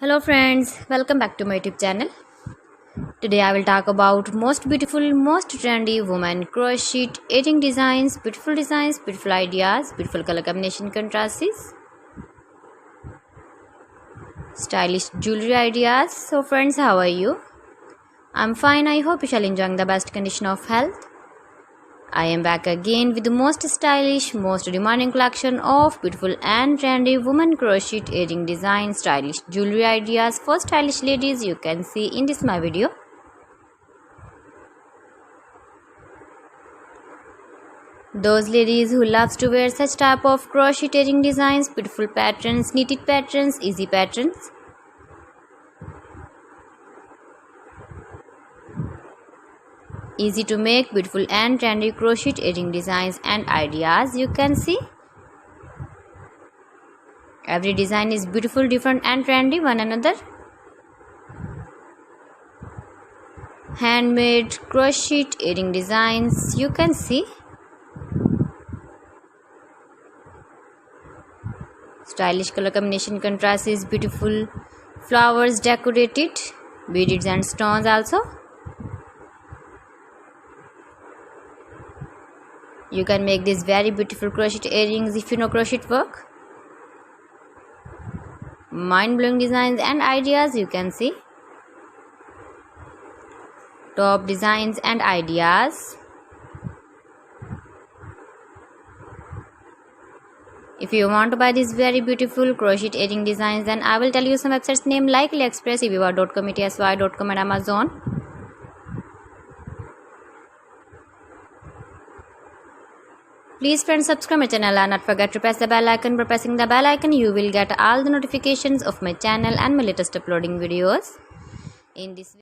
Hello friends, welcome back to my YouTube channel. Today I will talk about most beautiful, most trendy women crochet edging designs, beautiful ideas, beautiful color combination contrasts, stylish jewelry ideas. So friends, how are you? I'm fine. I hope you shall enjoy the best condition of health. I am back again with the most stylish, most demanding collection of beautiful and trendy women crochet edging design, stylish jewelry ideas for stylish ladies you can see in this my video. Those ladies who loves to wear such type of crochet edging designs, beautiful patterns, knitted patterns, easy patterns. Easy to make, beautiful and trendy crochet edging designs and ideas you can see. Every design is beautiful, different and trendy one another. Handmade crochet edging designs you can see. Stylish color combination contrast is beautiful. Flowers decorated, beads and stones also. You can make these very beautiful crochet earrings if you know crochet work. Mind-blowing designs and ideas you can see. Top designs and ideas. If you want to buy these very beautiful crochet earring designs, then I will tell you some websites name like AliExpress, eBay.com, etsy.com and Amazon. Please friends, subscribe my channel and not forget to press the bell icon. By pressing the bell icon you will get all the notifications of my channel and my latest uploading videos. In this